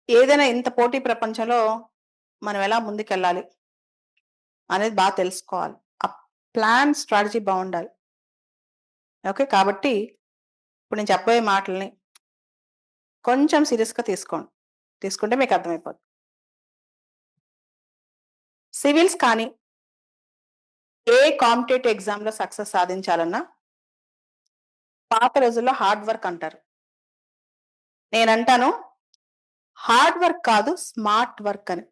ఏదైనా ఇంత పోటీ ప్రపంచంలో మనం ఎలా ముందుకెళ్ళాలి అనేది బాగా తెలుసుకోవాలి. ఆ ప్లాన్, స్ట్రాటజీ బావుండాలి. ఓకే. కాబట్టి ఇప్పుడు నేను చెప్పబోయే మాటల్ని కొంచెం సీరియస్‌గా తీసుకోండి. తీసుకుంటే మీకు అర్థమైపోద్ది. సివిల్స్ కానీ, ఏ కాంపిటేటివ్ ఎగ్జామ్‌లో సక్సెస్ సాధించాలన్నా పాత రోజుల్లో హార్డ్ వర్క్ అంటారు. నేనంటాను హార్డ్ వర్క్ కాదు, స్మార్ట్ వర్క్ అని.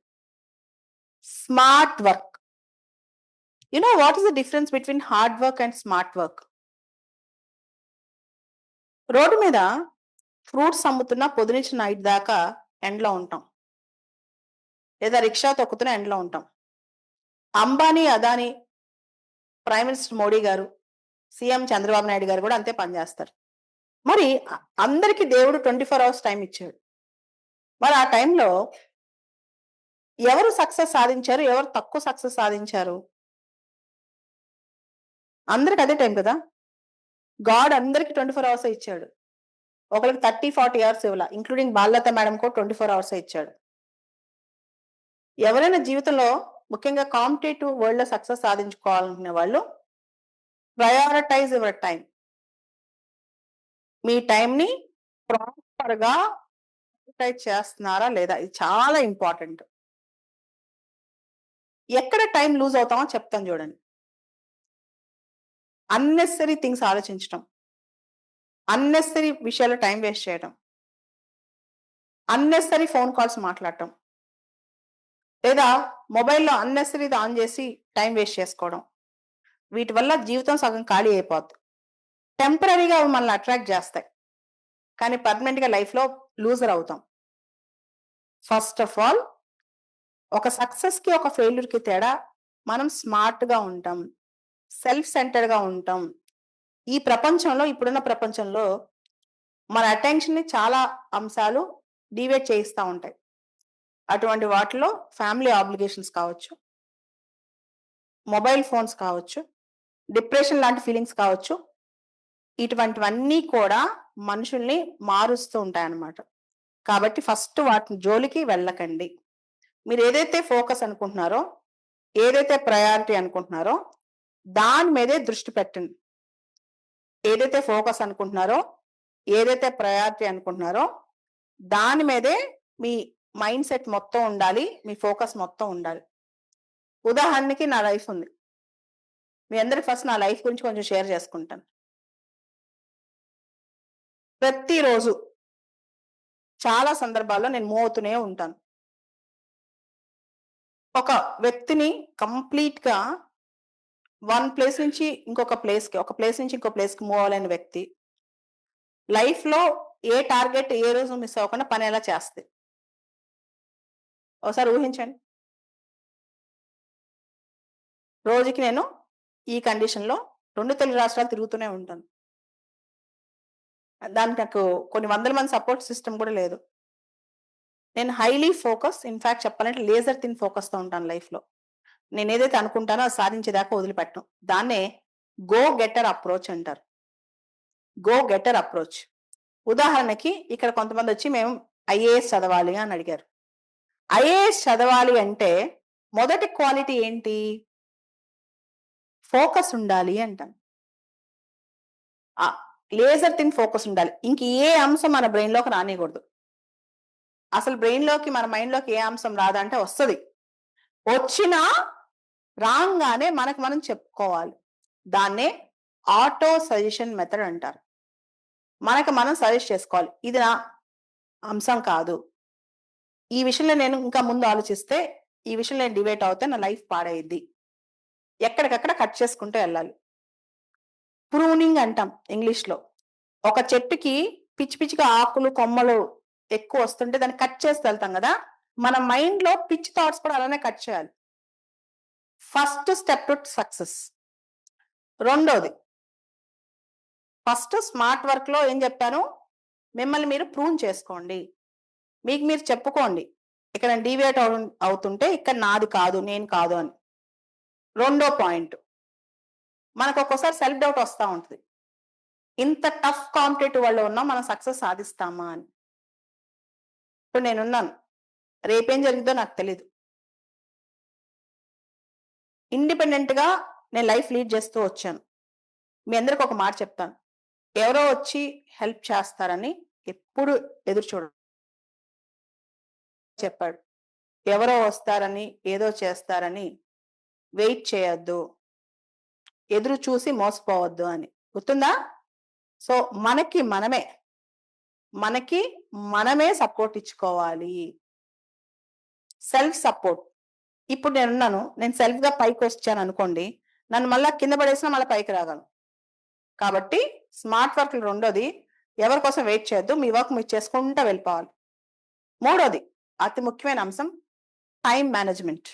Smart work. You know what is the difference between hard work and smart work? Road మీద ఫ్రూట్స్ అమ్ముతున్న పొద్దునుంచి నైట్ దాకా ఎండలో ఉంటాం. లేదా రిక్షా తొక్కుతున్న ఎండలో ఉంటాం. అంబానీ, అదానీ, ప్రైమ్ మినిస్టర్ మోడీ గారు, సీఎం చంద్రబాబు నాయుడు గారు కూడా అంతే పనిచేస్తారు. మరి అందరికి దేవుడు 24 అవర్స్ టైం ఇచ్చాడు. మరి ఆ టైంలో ఎవరు సక్సెస్ సాధించారు? ఎవరు తక్కువ సక్సెస్ సాధించారు? అందరికి అదే టైం కదా! గాడ్ అందరికి 24 అవర్సే ఇచ్చాడు. ఒకళ్ళకి 30, 40 అవర్స్ ఇవ్వలా. ఇంక్లూడింగ్ బాలలత మేడం కూడా 24 అవర్సే ఇచ్చాడు. ఎవరైనా జీవితంలో ముఖ్యంగా కాంపిటీటివ్ వరల్డ్‌లో సక్సెస్ సాధించుకోవాలనుకునే వాళ్ళు ప్రయారిటైజ్ యువర్ టైమ్. మీ టైంని ప్రాపర్‌గా యుటిలైజ్ చేస్తున్నారా లేదా? ఇది చాలా ఇంపార్టెంట్. ఎక్కడ టైం లూజ్ అవుతామో చెప్తాను చూడండి. అన్నెసెసరీ థింగ్స్ ఆలోచించటం. అన్నెసెసరీ విషయాల్లో టైం వేస్ట్ చేయటం. అన్నెసెసరీ ఫోన్ కాల్స్ మాట్లాడటం. లేదా మొబైల్‌లో అన్నెసెసరీది ఆన్ చేసి టైం వేస్ట్ చేసుకోవడం. వీటి వల్ల జీవితం సగం ఖాళీ అయిపోద్ది. టెంపరరీగా అవి మనల్ని అట్రాక్ట్ చేస్తాయి. కానీ పర్మనెంట్‌గా లైఫ్‌లో లూజర్ అవుతాం. ఫస్ట్ ఆఫ్ ఆల్ ఒక సక్సెస్‌కి, ఒక ఫెయిల్యూర్‌కి తేడా మనం స్మార్ట్‌గా ఉంటాం. సెల్ఫ్ సెంటర్డ్‌గా ఉంటాం. ఈ ప్రపంచంలో, ఇప్పుడున్న ప్రపంచంలో మన అటెన్షన్‌ని చాలా అంశాలు డీవియేట్ చేయిస్తా ఉంటాయి. అటువంటి వాటిలో ఫ్యామిలీ ఆబ్లిగేషన్స్ కావచ్చు, మొబైల్ ఫోన్స్ కావచ్చు, డిప్రెషన్ లాంటి ఫీలింగ్స్ కావచ్చు. ఇటువంటివన్నీ కూడా మనుషుల్ని మారుస్తూ ఉంటాయన్నమాట. కాబట్టి ఫస్ట్ వాటి జోలికి వెళ్ళకండి. మీరేదైతే ఫోకస్ అనుకుంటున్నారో, ఏదైతే ప్రయారిటీ అనుకుంటున్నారో దాని మీదే దృష్టి పెట్టండి. ఏదైతే ఫోకస్ అనుకుంటున్నారో, ఏదైతే ప్రయారిటీ అనుకుంటున్నారో దాని మీదే మీ మైండ్ సెట్ మొత్తం ఉండాలి. మీ ఫోకస్ మొత్తం ఉండాలి. ఉదాహరణకి నా లైఫ్ ఉంది. మీ అందరికి ఫస్ట్ నా లైఫ్ గురించి కొంచెం షేర్ చేసుకుంటాను. ప్రతిరోజు చాలా సందర్భాల్లో నేను మూవ్ అవుతూనే ఉంటాను. ఒక వ్యక్తిని కంప్లీట్‌గా వన్ ప్లేస్ నుంచి ఇంకొక ప్లేస్‌కి, ఒక ప్లేస్ నుంచి ఇంకో ప్లేస్‌కి మూవ్ అవ్వలేని వ్యక్తి లైఫ్‌లో ఏ టార్గెట్ ఏ రోజు మిస్ అవ్వకుండా పని ఎలా చేస్తది? ఒకసారి ఊహించండి. రోజుకి నేను ఈ కండిషన్‌లో 2 తెలుగు రాష్ట్రాలు తిరుగుతూనే ఉంటాను. దానికి నాకు కొన్ని వందల మంది సపోర్ట్ సిస్టమ్ కూడా లేదు. నేను హైలీ ఫోకస్, ఇన్‌ఫాక్ట్ చెప్పాలంటే లేజర్ థిన్ ఫోకస్‌తో ఉంటాను లైఫ్‌లో. నేనేదైతే అనుకుంటానో అది సాధించేదాకా వదిలిపెట్టను. దాన్నే గో గెటర్ అప్రోచ్ అంటారు. Go getter approach. ఉదాహరణకి ఇక్కడ కొంతమందొచ్చి మేము ఐఏఎస్ చదవాలి అని అడిగారు. ఐఏఎస్ చదవాలి అంటే మొదటి క్వాలిటీ ఏంటి? ఫోకస్ ఉండాలి అంటాను. లేజర్ థిన్ ఫోకస్ ఉండాలి. ఇంక ఏ అంశం మన బ్రెయిన్‌లోకి రానీయకూడదు. అసలు బ్రెయిన్‌లోకి, మన మైండ్‌లోకి ఏ అంశం రాదంటే వస్తది. వచ్చినా రాంగానే మనకు మనం చెప్పుకోవాలి. దాన్నే ఆటో సజెషన్ మెథడ్ అంటారు. మనకు మనం సజెస్ట్ చేసుకోవాలి. ఇది నా అంశం కాదు. ఈ విషయంలో నేను ఇంకా ముందు ఆలోచిస్తే, ఈ విషయంలో నేను డివేట్ అవుతే నా లైఫ్ పాడైద్ది. ఎక్కడికక్కడ కట్ చేసుకుంటూ ఎళ్ళాలి. ప్రూనింగ్ అంటాం ఇంగ్లీష్‌లో. ఒక చెట్టుకి పిచ్చి పిచ్చిగా ఆకులు, కొమ్మలు ఎక్కువొస్తుంటే దాన్ని కట్ చేస్తూ వెళ్తాం గదా! మన మైండ్‌లో పిచ్చి థాట్స్ కూడా అలానే కట్ చేయాలి. First step to success. రెండోది ఫస్ట్ స్మార్ట్ వర్క్‌లో ఏం జెప్పాను? మిమ్మల్ని మీరు ప్రూన్ చేసుకోండి. మీకు మీరు చెప్పుకోండి. ఇక్కడ నేను డీవియేట్ అవుతుంటే ఇక్కడ నాది కాదు, నేను కాదు అని. రెండో పాయింట్ మనకు ఒక్కోసారి సెల్ఫ్ డౌట్ వస్తా ఉంటది. ఇంత టఫ్ కాంపిటీటివ్ వరల్డ్‌లో ఉన్నాం. మనం సక్సెస్ సాధిస్తామా అని. ఇప్పుడు నేనున్నాను. రేపేం జరిగిద్దో నాకు తెలీదు. ఇండిపెండెంట్‌గా నేను లైఫ్ లీడ్ చేస్తూ వచ్చాను. మీ అందరికి ఒక మాట చెప్తాను. ఎవరో వచ్చి హెల్ప్ చేస్తారని ఎప్పుడు ఎదురు చూడను. చెప్పాడు. ఎవరో వస్తారని, ఏదో చేస్తారని వెయిట్ చేయొద్దు. ఎదురు చూసి మోసపోవద్దు అని. గుర్తుందా? సో, మనకి మనమే సపోర్ట్ ఇచ్చుకోవాలి. Self support. ఇప్పుడు నేనున్నాను. నేను సెల్ఫ్‌గా పైకొచ్చాననుకోండి. నన్ను మళ్ళా కింద పడేసినా మళ్ళా పైకి రాగలను. కాబట్టి స్మార్ట్ వర్క్‌లో రెండోది ఎవరి కోసం వెయిట్ చేయొద్దు. మీ వర్క్ మీరు చేసుకుంటా వెళ్ళిపోవాలి. మూడోది అతి ముఖ్యమైన అంశం టైమ్ మేనేజ్‌మెంట్.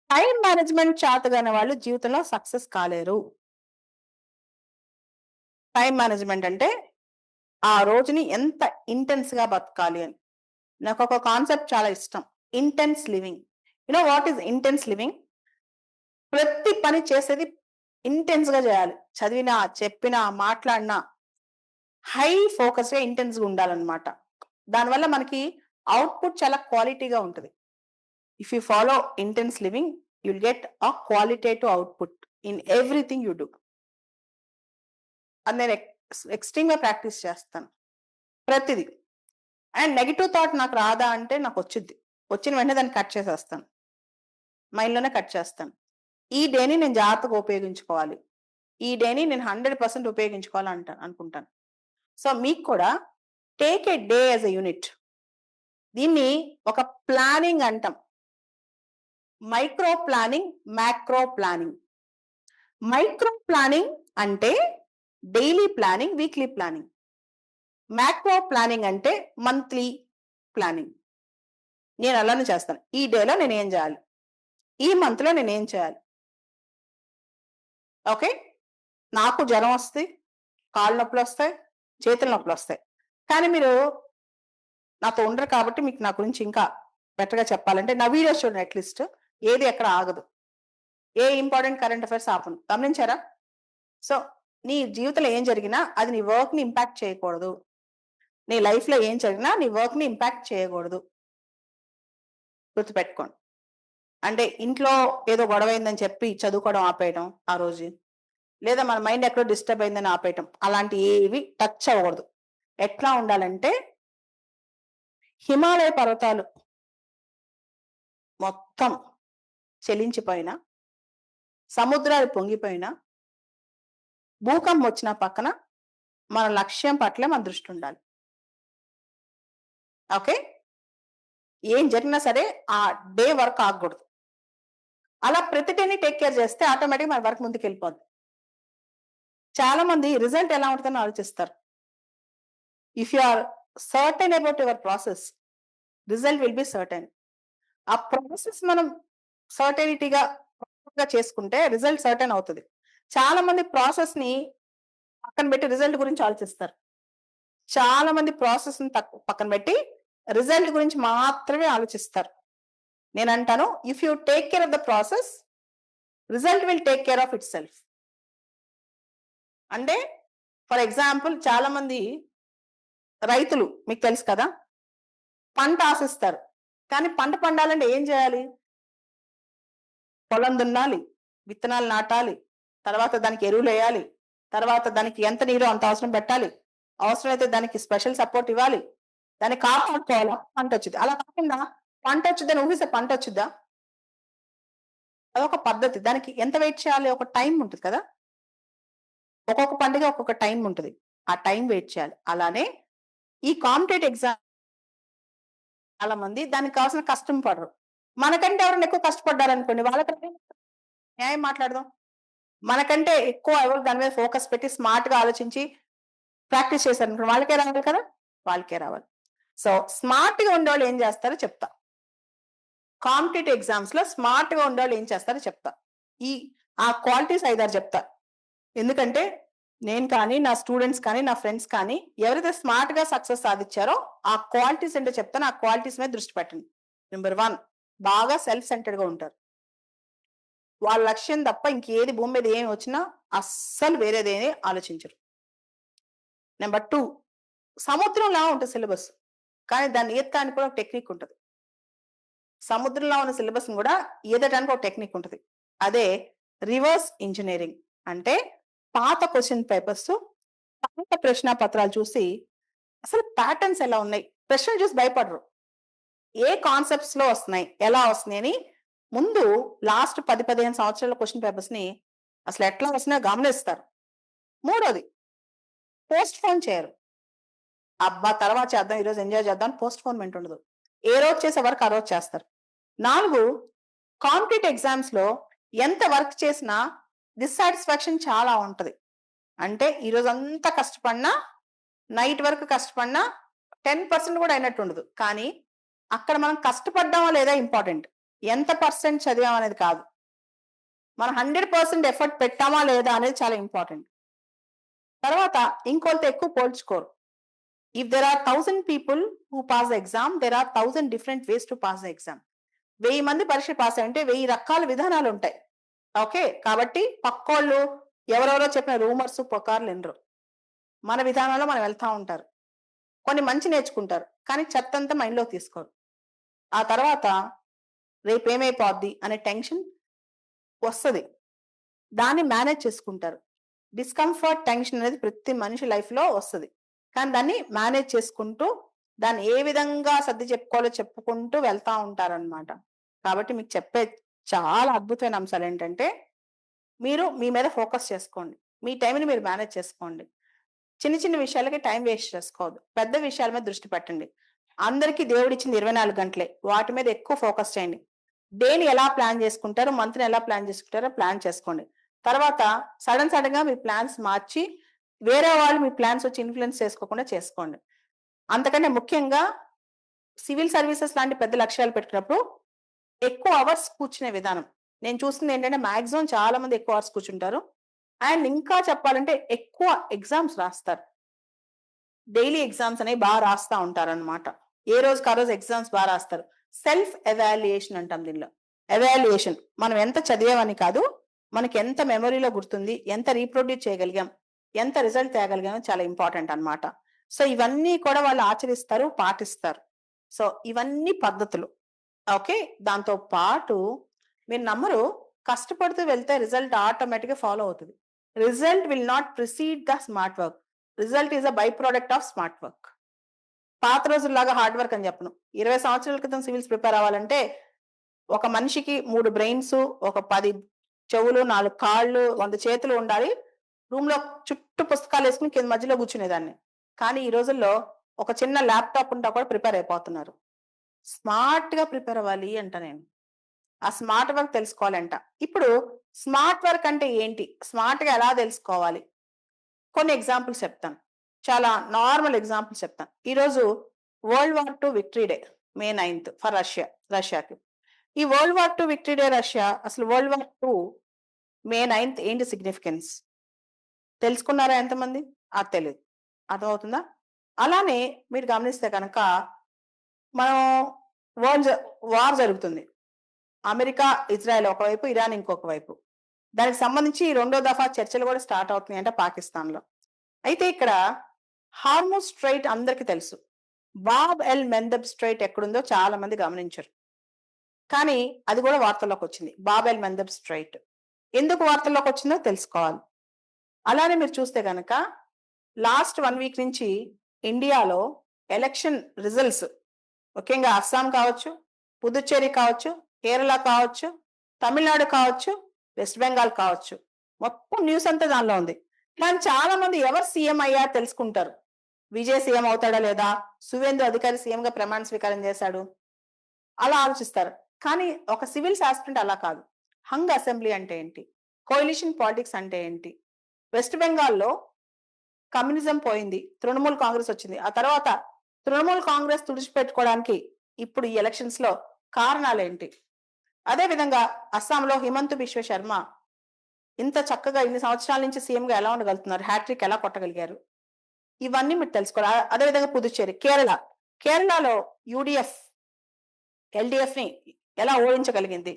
టైమ్ మేనేజ్‌మెంట్ చేతగాని వాళ్ళు జీవితంలో సక్సెస్ కాలేరు. టైమ్ మేనేజ్‌మెంట్ అంటే ఆ రోజుని ఎంత ఇంటెన్స్‌గా బతకాలి అని. నాకొక కాన్సెప్ట్ చాలా ఇష్టం. Intense living. You know what is intense living? ప్రతి పని చేసేది ఇంటెన్స్‌గా చేయాలి. చదివినా, చెప్పినా, మాట్లాడినా హై ఫోకస్‌గా ఇంటెన్స్‌గా ఉండాలన్నమాట. దానివల్ల మనకి అవుట్‌పుట్ చాలా క్వాలిటీగా ఉంటది. If you follow intense living, you'll get a qualitative output in everything you do. అది నేను ఎక్స్‌ట్రీమ్‌గా ప్రాక్టీస్ చేస్తాను. ప్రతిది. అండ్ నెగెటివ్ థాట్ నాకు రాదా అంటే నాకొచ్చుద్ది. వచ్చిన వెంటనే దాన్ని కట్ చేసేస్తాను. మైండ్‌లోనే కట్ చేస్తాను. ఈ డేని నేను జాగ్రత్తగా ఉపయోగించుకోవాలి. ఈ డేని నేను 100% ఉపయోగించుకోవాలి అనుకుంటాను. సో, మీకు కూడా take a day as a unit. దీన్ని ఒక ప్లానింగ్ అంటాం. Micro planning, macro planning. Micro planning అంటే daily planning, weekly planning. Macro planning అంటే మంత్లీ ప్లానింగ్. నేను అలానే చేస్తాను. ఈ డేలో నేనేం చేయాలి? ఈ మంత్‌లో నేనేం చేయాలి? ఓకే. నాకు జ్వరం వస్తది, కాళ్ళు నొప్పులొస్తాయి, చేతుల నొప్పులొస్తాయి. కానీ మీరు నాతో ఉండరు కాబట్టి మీకు నా గురించి ఇంకా బెటర్‌గా చెప్పాలంటే నా వీడియోస్ చూడండి అట్‌లీస్ట్. ఏది ఎక్కడ ఆగదు. ఏ ఇంపార్టెంట్ కరెంట్ అఫైర్స్ ఆపను. గమనించారా? సో, నీ జీవితంలో ఏం జరిగినా అది నీ వర్క్‌ని ఇంపాక్ట్ చేయకూడదు. నీ లైఫ్‌లో ఏం జరిగినా నీ వర్క్‌ని ఇంపాక్ట్ చేయకూడదు. గుర్తుపెట్టుకోండి. అంటే ఇంట్లో ఏదో గొడవైందని చెప్పి చదువుకోవడం ఆపేయడం ఆ రోజు. లేదా మన మైండ్ ఎక్కడో డిస్టర్బ్ అయిందని ఆపేయటం. అలాంటివి ఏవి టచ్ అవ్వకూడదు. ఎట్లా ఉండాలంటే హిమాలయ పర్వతాలు మొత్తం చెలించిపోయినా, సముద్రాలు పొంగిపోయినా, భూకంపం వచ్చిన పక్కన మన లక్ష్యం పట్లే మన దృష్టి ఉండాలి. ఓకే. ఏం జరిగినా సరే ఆ డే వర్క్ ఆగకూడదు. అలా ప్రతి డేని టేక్ కేర్ చేస్తే ఆటోమేటిక్‌గా మన వర్క్ ముందుకెళ్ళిపోద్ది. చాలా మంది రిజల్ట్ ఎలా ఉంటదని ఆలోచిస్తారు. If you are certain about your process, result will be certain. ఆ ప్రాసెస్ మనం సర్టెనిటీగా చేసుకుంటే రిజల్ట్ సర్టెన్ అవుతది. చాలా మంది ప్రాసెస్‌ని పక్కన పెట్టి రిజల్ట్ గురించి ఆలోచిస్తారు. చాలా మంది ప్రాసెస్‌ని పక్కన పెట్టి రిజల్ట్ గురించి మాత్రమే ఆలోచిస్తారు. నేనంటాను if you take care of the process, result will take care of itself. అంటే ఫర్ ఎగ్జాంపుల్ చాలా మంది రైతులు మీకు తెలుసు కదా! పంట ఆశిస్తారు. కానీ పంట పండాలంటే ఏం చేయాలి? పొలం దున్నాలి, విత్తనాలు నాటాలి, తర్వాత దానికి ఎరువులెయ్యాలి, తర్వాత దానికి ఎంత నీరో అంత అవసరం పెట్టాలి. అవసరమైతే దానికి స్పెషల్ సపోర్ట్ ఇవ్వాలి. దాన్ని కాపాడుకోవాలా పంటొచ్చిద్ది. అలా కాకుండా పంటొచ్చిద్దని ఊహిస్తే పంటొచ్చిద్దా? అదొక పద్ధతి. దానికి ఎంత వెయిట్ చేయాలి? ఒక టైమ్ ఉంటది కదా! ఒక్కొక్క పంటకి ఒక్కొక్క టైమ్ ఉంటది. ఆ టైమ్ వెయిట్ చేయాలి. అలానే ఈ కాంపిటేటివ్ ఎగ్జామ్ చాలా మంది దానికి కావాల్సిన కష్టం పడరు. మనకంటే ఎవరైనా ఎక్కువ కష్టపడ్డారనుకోండి వాళ్ళకంటే న్యాయం మాట్లాడదాం. మనకంటే ఎక్కువ ఎవరు దాని మీద ఫోకస్ పెట్టి స్మార్ట్‌గా ఆలోచించి ప్రాక్టీస్ చేశారనుకోండి వాళ్ళకే రావాలి కదా! వాళ్ళకే రావాలి. సో, స్మార్ట్‌గా ఉండేవాళ్ళు ఏం చేస్తారో చెప్తా. కాంపిటీటివ్ ఎగ్జామ్స్‌లో స్మార్ట్‌గా ఉండేవాళ్ళు ఏం చేస్తారో చెప్తా. ఈ ఆ క్వాలిటీస్ 5, 6 చెప్తా. ఎందుకంటే నేను కానీ, నా స్టూడెంట్స్ కానీ, నా ఫ్రెండ్స్ కానీ ఎవరైతే స్మార్ట్‌గా సక్సెస్ సాధిచ్చారో ఆ క్వాలిటీస్ ఏంటో చెప్తాను. ఆ క్వాలిటీస్ మీద దృష్టి పెట్టండి. నంబర్ 1 బాగా సెల్ఫ్ సెంటర్డ్‌గా ఉంటారు. వాళ్ళ లక్ష్యం తప్ప ఇంకేది భూమి మీద ఏమి వచ్చినా అస్సలు వేరేదేమి ఆలోచించరు. నంబర్ 2 సముద్రంలా ఉంటది సిలబస్. కానీ దాన్ని ఈదటానికి కూడా ఒక టెక్నిక్ ఉంటది. సముద్రంలో ఉన్న సిలబస్ కూడా ఈదటానికి ఒక టెక్నిక్ ఉంటుంది. అదే రివర్స్ ఇంజనీరింగ్ అంటే పాత క్వశ్చన్ పేపర్స్, పాత ప్రశ్న పత్రాలు చూసి అసలు ప్యాటర్న్స్ ఎలా ఉన్నాయి, ప్రశ్నలు చూసి భయపడరు. ఏ కాన్సెప్ట్స్ లో వస్తున్నాయి, ఎలా వస్తున్నాయి అని ముందు లాస్ట్ 10-15 సంవత్సరాల క్వశ్చన్ పేపర్స్ ని అసలు ఎట్లా వస్తున్నాయో గమనిస్తారు. మూడోది పోస్ట్ పోన్ చేయరు. అబ్బా తర్వాత చేద్దాం, ఈరోజు ఎంజాయ్ చేద్దాం, పోస్ట్ పోన్మెంట్ ఉండదు. ఏ రోజు చేసే వర్క్ ఆ రోజు చేస్తారు. 4, కాంపిటేటివ్ ఎగ్జామ్స్ లో ఎంత వర్క్ చేసినా డిస్సాటిస్ఫాక్షన్ చాలా ఉంటది. అంటే ఈరోజు అంతా కష్టపడినా, నైట్ వరకు కష్టపడినా 10% కూడా అయినట్టు ఉండదు. కానీ అక్కడ మనం కష్టపడ్డామా లేదా ఇంపార్టెంట్, ఎంత పర్సెంట్ చదివాం అనేది కాదు, మనం 100% ఎఫర్ట్ పెట్టామా లేదా అనేది చాలా ఇంపార్టెంట్. తర్వాత ఇంకోళ్ళతో ఎక్కువ పోల్చుకోరు. If there are 1000 people who pass the exam, there are 1000 different ways to pass the exam. 1000 మంది పరీక్ష పాస్ అయ్యంటే 1000 రకాల విధానాలు ఉంటాయి. ఓకే, కాబట్టి పక్కోళ్ళు ఎవరెవరో చెప్పిన రూమర్స్ పుకార్లు వినరు. మన విధానంలో మనం వెళ్తా ఉంటారు. కొన్ని మంచి నేర్చుకుంటారు, కానీ చెత్త అంతా మైండ్లో తీసుకోరు. ఆ తర్వాత రేపు ఏమైపోద్ది అనే టెన్షన్ వస్తుంది, దాన్ని మేనేజ్ చేసుకుంటారు. డిస్కంఫర్ట్, టెన్షన్ అనేది ప్రతి మనిషి లైఫ్ లో వస్తుంది, కానీ దాన్ని మేనేజ్ చేసుకుంటూ దాన్ని ఏ విధంగా సర్ది చెప్పుకోవాలో చెప్పుకుంటూ వెళ్తా ఉంటారనమాట. కాబట్టి మీకు చెప్పే చాలా అద్భుతమైన అంశాలు ఏంటంటే, మీరు మీ మీద ఫోకస్ చేసుకోండి, మీ టైంని మీరు మేనేజ్ చేసుకోండి. చిన్న చిన్న విషయాలకి టైం వేస్ట్ చేసుకోవద్దు, పెద్ద విషయాల మీద దృష్టి పెట్టండి. అందరికీ దేవుడిచ్చింది 24 గంటలే, వాటి మీద ఎక్కువ ఫోకస్ చేయండి. డేని ఎలా ప్లాన్ చేసుకుంటారో, మంత్ని ఎలా ప్లాన్ చేసుకుంటారో ప్లాన్ చేసుకోండి. తర్వాత సడన్ గా మీ ప్లాన్స్ మార్చి వేరే వాళ్ళు మీ ప్లాన్స్ వచ్చి ఇన్ఫ్లుయెన్స్ చేసుకోకుండా చేసుకోండి. అంతకంటే ముఖ్యంగా సివిల్ సర్వీసెస్ లాంటి పెద్ద లక్ష్యాలు పెట్టుకున్నప్పుడు ఎక్కువ అవర్స్ కూర్చునే విధానం. నేను చూస్తుంది ఏంటంటే మాక్సిమం చాలా మంది ఎక్కువ అవర్స్ కూర్చుంటారు. అండ్ ఇంకా చెప్పాలంటే ఎక్కువ ఎగ్జామ్స్ రాస్తారు. డైలీ ఎగ్జామ్స్ అనేవి బాగా రాస్తా ఉంటారనమాట. ఏ రోజుకి ఆ రోజు ఎగ్జామ్స్ బాగా రాస్తారు. సెల్ఫ్ ఎవాల్యుయేషన్ అంటాం దీనిలో. ఎవాల్యుయేషన్ మనం ఎంత చదివామని కాదు, మనకి ఎంత మెమరీలో గుర్తుంది, ఎంత రీప్రొడ్యూస్ చేయగలిగాం, ఎంత రిజల్ట్ తేగలిగాం చాలా ఇంపార్టెంట్ అనమాట. సో ఇవన్నీ కూడా వాళ్ళు ఆచరిస్తారు, పాటిస్తారు. సో ఇవన్నీ పద్ధతులు. ఓకే, దాంతో పాటు మీరు నమ్మరు, కష్టపడుతూ వెళ్తే రిజల్ట్ ఆటోమేటిక్ గా ఫాలో అవుతుంది. Result will not precede the smart work, result is a by product of smart work. పాత రోజుల్లాగా హార్డ్ వర్క్ అని చెప్పను. 20 సంవత్సరాల క్రితం సివిల్స్ ప్రిపేర్ అవ్వాలంటే ఒక మనిషికి 3 బ్రెయిన్స్, ఒక 10 చెవులు, 4 కాళ్ళు, 100 చేతులు ఉండాలి. రూమ్ లో చుట్టూ పుస్తకాలు వేసుకుని కింద మధ్యలో కూర్చునేదాన్ని. కానీ ఈ రోజుల్లో ఒక చిన్న ల్యాప్టాప్ ఉంటా కూడా ప్రిపేర్ అయిపోతున్నారు. స్మార్ట్ గా ప్రిపేర్ అవ్వాలి అంట నేను. ఆ స్మార్ట్ వర్క్ తెలుసుకోవాలంట. ఇప్పుడు స్మార్ట్ వర్క్ అంటే ఏంటి, స్మార్ట్ గా ఎలా తెలుసుకోవాలి, కొన్ని ఎగ్జాంపుల్స్ చెప్తాను. చాలా నార్మల్ ఎగ్జాంపుల్స్ చెప్తాను. ఈరోజు World War II victory day, May 9th for రష్యాకి. ఈ World War II victory day Russia, అసలు World War II May 9th ఏంటి సిగ్నిఫికెన్స్ తెలుసుకున్నారా ఎంతమంది? అది తెలియదు. అర్థమవుతుందా? అలానే మీరు గమనిస్తే కనుక మనం వార్ జరుగుతుంది. అమెరికా ఇజ్రాయెల్ ఒకవైపు, ఇరాన్ ఇంకొక వైపు. దానికి సంబంధించి 2వ దఫా చర్చలు కూడా స్టార్ట్ అవుతున్నాయి అంటే పాకిస్తాన్ లో. అయితే ఇక్కడ హార్మోస్ స్ట్రైట్ అందరికి తెలుసు. బాబ్ ఎల్ మెందబ్ స్ట్రైట్ ఎక్కడుందో చాలా మంది గమనించరు, కానీ అది కూడా వార్తల్లోకి వచ్చింది. బాబ్ ఎల్ మెందబ్ స్ట్రైట్ ఎందుకు వార్తల్లోకి వచ్చిందో తెలుసుకోవాలి. అలానే మీరు చూస్తే కనుక లాస్ట్ 1 వీక్ నుంచి ఇండియాలో ఎలక్షన్ రిజల్ట్స్, ముఖ్యంగా అస్సాం కావచ్చు, పుదుచ్చేరి కావచ్చు, కేరళ కావచ్చు, తమిళనాడు కావచ్చు, వెస్ట్ బెంగాల్ కావచ్చు, మొత్తం న్యూస్ అంతా దానిలో ఉంది. కానీ చాలా మంది ఎవరు సీఎం అయ్యా తెలుసుకుంటారు. విజయ్ సీఎం అవుతాడా లేదా, సువేందు అధికారి సీఎం గా ప్రమాణ స్వీకారం చేశాడు, అలా ఆలోచిస్తారు. కానీ ఒక సివిల్స్ ఆస్పిరెంట్ అలా కాదు. హంగ్ అసెంబ్లీ అంటే ఏంటి, కోalition పాలిటిక్స్ అంటే ఏంటి, వెస్ట్ బెంగాల్లో కమ్యూనిజం పోయింది, తృణమూల్ కాంగ్రెస్ వచ్చింది, ఆ తర్వాత తృణమూల్ కాంగ్రెస్ తుడిచిపెట్టుకోవడానికి ఇప్పుడు ఈ ఎలక్షన్స్ లో కారణాలు ఏంటి, అదే విధంగా అస్సాంలో హిమంత్ బిశ్వ శర్మ ఇంత చక్కగా ఇన్ని సంవత్సరాల నుంచి సీఎం గా ఎలా ఉండగలుగుతున్నారు, హ్యాట్రిక్ ఎలా కొట్టగలిగారు, ఇవన్నీ మీరు తెలుసుకోవాలి. అదేవిధంగా పుదుచ్చేరి, కేరళలో యూడిఎఫ్ ఎల్డిఎఫ్ ని ఎలా ఓడించగలిగింది,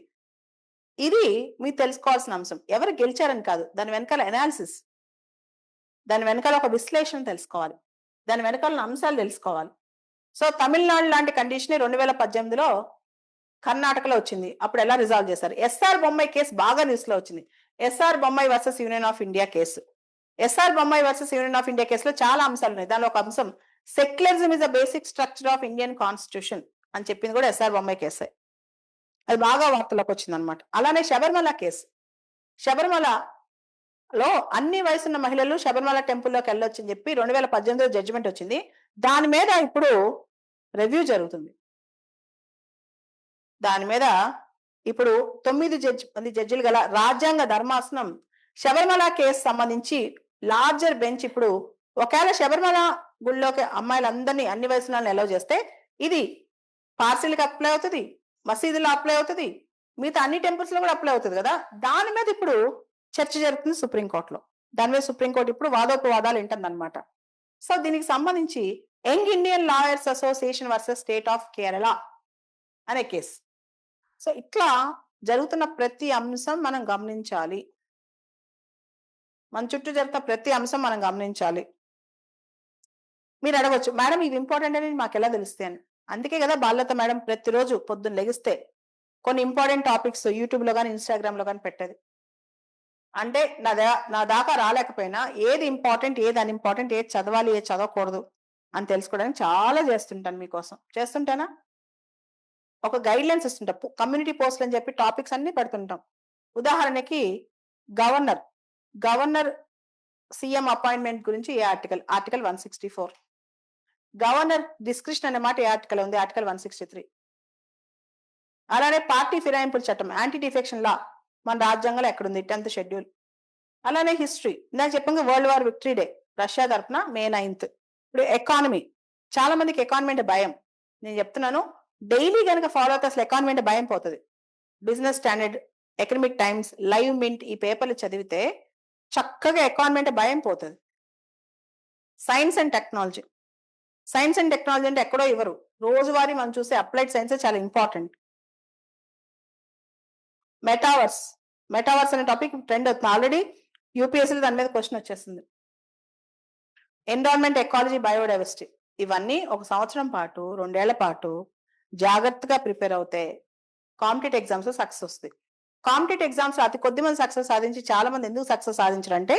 ఇది మీరు తెలుసుకోవాల్సిన అంశం. ఎవరు గెలిచారని కాదు, దాని వెనకాల ఎనాలిసిస్, దాని వెనకాల ఒక విశ్లేషణ తెలుసుకోవాలి, దాని వెనకాల అంశాలు తెలుసుకోవాలి. సో తమిళనాడు లాంటి కండిషన్ 2018లో కర్ణాటకలో వచ్చింది. అప్పుడు ఎలా రిజాల్వ్ చేశారు? ఎస్ఆర్ బొమ్మాయి కేసు బాగా న్యూస్ లో వచ్చింది. S R Bommai versus Union of India case. S R Bommai versus Union of India కేసులో చాలా అంశాలు ఉన్నాయి. దానిలో ఒక అంశం secularism is the basic structure of Indian constitution అని చెప్పింది కూడా ఎస్ఆర్ బొమ్మాయి కేసే. అది బాగా వార్తలోకి వచ్చింది అనమాట. అలానే శబరిమల కేసు. శబరిమలలో అన్ని వయసున్న మహిళలు శబరిమల టెంపుల్లోకి వెళ్ళొచ్చని చెప్పి 2018లో జడ్జిమెంట్ వచ్చింది. దాని మీద ఇప్పుడు రివ్యూ జరుగుతుంది. దాని మీద ఇప్పుడు 9 జడ్జిలు గల రాజ్యాంగ ధర్మాసనం శబరిమల కేసు సంబంధించి లార్జర్ బెంచ్ ఇప్పుడు ఒకవేళ శబరిమల గుళ్ళోకి అమ్మాయిలందరినీ అన్ని వయసుల అలౌ చేస్తే ఇది పార్సిల్కి అప్లై అవుతుంది, మసీదులో అప్లై అవుతుంది, మిగతా అన్ని టెంపుల్స్ లో కూడా అప్లై అవుతుంది కదా. దాని మీద ఇప్పుడు చర్చ జరుగుతుంది సుప్రీంకోర్టులో. దాని మీద సుప్రీంకోర్టు ఇప్పుడు వాదోపవాదాలు వింటుందన్నమాట. సో దీనికి సంబంధించి young Indian lawyers association versus state of Kerala అనే కేసు. సో ఇట్లా జరుగుతున్న ప్రతి అంశం మనం గమనించాలి. మన చుట్టూ జరుగుతున్న ప్రతి అంశం మనం గమనించాలి. మీరు అడగవచ్చు, మేడం ఇవి ఇంపార్టెంట్ అని మాకు ఎలా తెలుస్తాయి అని. అందుకే కదా బాలలత మేడం ప్రతిరోజు పొద్దున్న లెగిస్తే కొన్ని ఇంపార్టెంట్ టాపిక్స్ యూట్యూబ్ లో కానీ ఇన్స్టాగ్రామ్ లో కానీ పెట్టేది. అంటే నా దాకా రాలేకపోయినా ఏది ఇంపార్టెంట్, ఏది అన్ఇంపార్టెంట్, ఏది చదవాలి, ఏది చదవకూడదు అని తెలుసుకోవడానికి చాలా చేస్తుంటాను మీకోసం. చేస్తుంటానా? ఒక గైడ్ లైన్స్ ఇస్తుంటాం, కమ్యూనిటీ పోస్ట్లు అని చెప్పి టాపిక్స్ అన్ని పెడుతుంటాం. ఉదాహరణకి గవర్నర్ సీఎం అపాయింట్మెంట్ గురించి ఏ ఆర్టికల్ 164. గవర్నర్ డిస్క్రిప్షన్ అనే మాట ఏ ఆర్టికల్ ఉంది? ఆర్టికల్ 163. అలానే పార్టీ ఫిరాయింపుల చట్టం, యాంటీ డిఫెక్షన్ లా మన రాజ్యాంగంలో ఎక్కడుంది? 10th schedule. అలానే హిస్టరీ, ఇందాక చెప్పంగా world war victory day Russia తరఫున May 9th. ఇప్పుడు ఎకానమీ, చాలా మందికి ఎకానమీ అంటే భయం. నేను చెప్తున్నాను, డైలీ కనుక ఫాలో అవుతే అసలు ఎకానమీ అంటే భయం పోతుంది. Business standard, economic times, live mint ఈ పేపర్లు చదివితే చక్కగా ఎకానమీ అంటే భయం పోతుంది. సైన్స్ అండ్ టెక్నాలజీ అంటే ఎక్కడో ఇవ్వరు, రోజువారీ మనం చూసే అప్లైడ్ సైన్స్ చాలా ఇంపార్టెంట్. మెటావర్స్ అనే టాపిక్ ట్రెండ్ అవుతుంది. ఆల్రెడీ యూపీఎస్సీ దాని మీద క్వశ్చన్ వచ్చేస్తుంది. ఎన్విరాన్మెంట్, ఎకాలజీ, బయోడైవర్సిటీ ఇవన్నీ 1 సంవత్సరం పాటు 2 ఏళ్ల పాటు జాగ్రత్తగా ప్రిపేర్ అవుతే కాంపిటేటివ్ ఎగ్జామ్స్ సక్సెస్ వస్తుంది. కాంపిటేటివ్ ఎగ్జామ్స్ అతి కొద్ది మంది సక్సెస్ సాధించి చాలా మంది ఎందుకు సక్సెస్ సాధించారంటే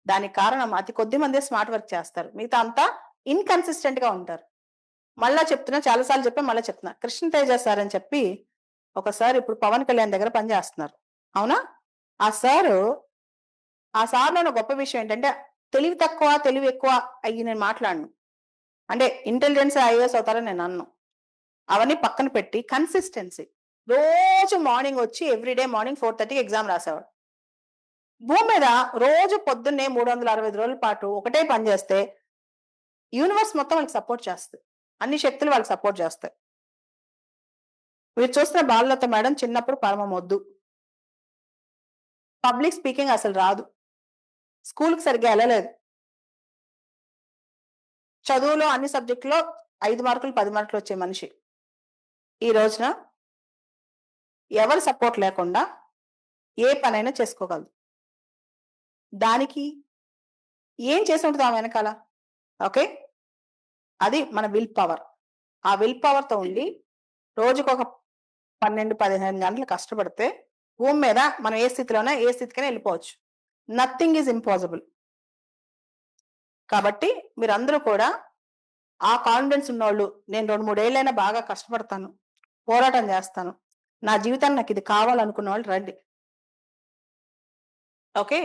దానికి కారణం అతి కొద్ది మంది స్మార్ట్ వర్క్ చేస్తారు, మిగతా అంతా ఇన్కన్సిస్టెంట్ గా ఉంటారు. మళ్ళా చెప్తున్నా, చాలాసార్లు చెప్పా, మళ్ళీ చెప్తున్నా, కృష్ణతేజ సార్ అని చెప్పి ఒకసారి ఇప్పుడు పవన్ కళ్యాణ్ దగ్గర పనిచేస్తున్నారు. అవునా? ఆ సార్లో గొప్ప విషయం ఏంటంటే తెలివి తక్కువ తెలివి ఎక్కువ అయ్యి నేను మాట్లాడను. అంటే ఇంటెలిజెన్స్ ఐఏఎస్ అవుతారని నేను అన్ను. అవన్నీ పక్కన పెట్టి కన్సిస్టెన్సీ, రోజు మార్నింగ్ వచ్చి ఎవ్రీడే మార్నింగ్ 4:30 ఎగ్జామ్ రాసేవాడు. భూమి మీద రోజు పొద్దున్నే 365 రోజుల పాటు ఒకటే పని చేస్తే యూనివర్స్ మొత్తం వాళ్ళకి సపోర్ట్ చేస్తుంది, అన్ని శక్తులు వాళ్ళకి సపోర్ట్ చేస్తాయి. మీరు చూస్తున్న బాలలత మేడం చిన్నప్పుడు పరమ మొద్దు, పబ్లిక్ స్పీకింగ్ అసలు రాదు, స్కూల్కి సరిగ్గా వెళ్ళలేదు, చదువులో అన్ని సబ్జెక్టులో 5 మార్కులు 10 మార్కులు వచ్చే మనిషి ఈ రోజున ఎవరి సపోర్ట్ లేకుండా ఏ పనైనా చేసుకోగలదు. దానికి ఏం చేసి ఉంటుంది ఆ వెనకాల? ఓకే, అది మన విల్ పవర్. ఆ విల్ పవర్తో ఉండి రోజుకు ఒక 12-15 గంటలు కష్టపడితే భూమి మీద మనం ఏ స్థితికైనా వెళ్ళిపోవచ్చు. Nothing is impossible. కాబట్టి మీరందరూ కూడా ఆ కాన్ఫిడెన్స్ ఉన్నోళ్ళు, నేను 2-3 ఏళ్ళైనా బాగా కష్టపడతాను, పోరాటం చేస్తాను, నా జీవితాన్ని నాకు ఇది కావాలనుకున్న వాళ్ళు రండి. ఓకే,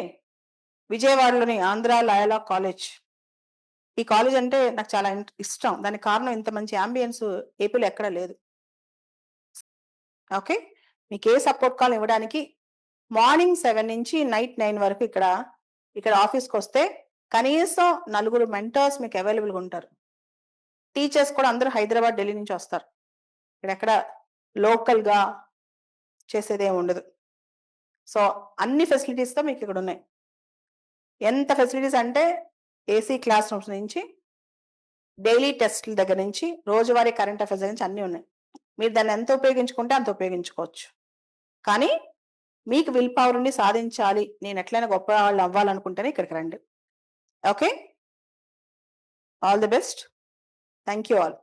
విజయవాడలోని ఆంధ్ర లయలా కాలేజ్, ఈ కాలేజ్ అంటే నాకు చాలా ఇష్టం. దానికి కారణం ఇంత మంచి అంబియన్స్ ఏపీలో ఎక్కడ లేదు. ఓకే, మీకు ఏ సపోర్ట్ కాల్ ఇవ్వడానికి మార్నింగ్ 7 నుంచి నైట్ 9 వరకు ఇక్కడ ఆఫీస్కి వస్తే కనీసం 4 మెంటర్స్ మీకు అవైలబుల్గా ఉంటారు. టీచర్స్ కూడా అందరూ హైదరాబాద్, ఢిల్లీ నుంచి వస్తారు. ఇక్కడెక్కడ లోకల్గా చేసేది ఏమి ఉండదు. సో అన్ని ఫెసిలిటీస్తో మీకు ఇక్కడ ఉన్నాయి. ఎంత ఫెసిలిటీస్ అంటే ఏసీ క్లాస్ రూమ్స్ నుంచి డైలీ టెస్ట్ల దగ్గర నుంచి రోజువారీ కరెంట్ అఫైర్స్ నుంచి అన్నీ ఉన్నాయి. మీరు దాన్ని ఎంత ఉపయోగించుకుంటే అంత ఉపయోగించుకోవచ్చు. కానీ మీకు విల్ పవర్ ని సాధించాలి, నేను ఎట్లయినా గొప్ప వాళ్ళు అవ్వాలనుకుంటేనే ఇక్కడికి రండి. Okay, all the best. Thank you all.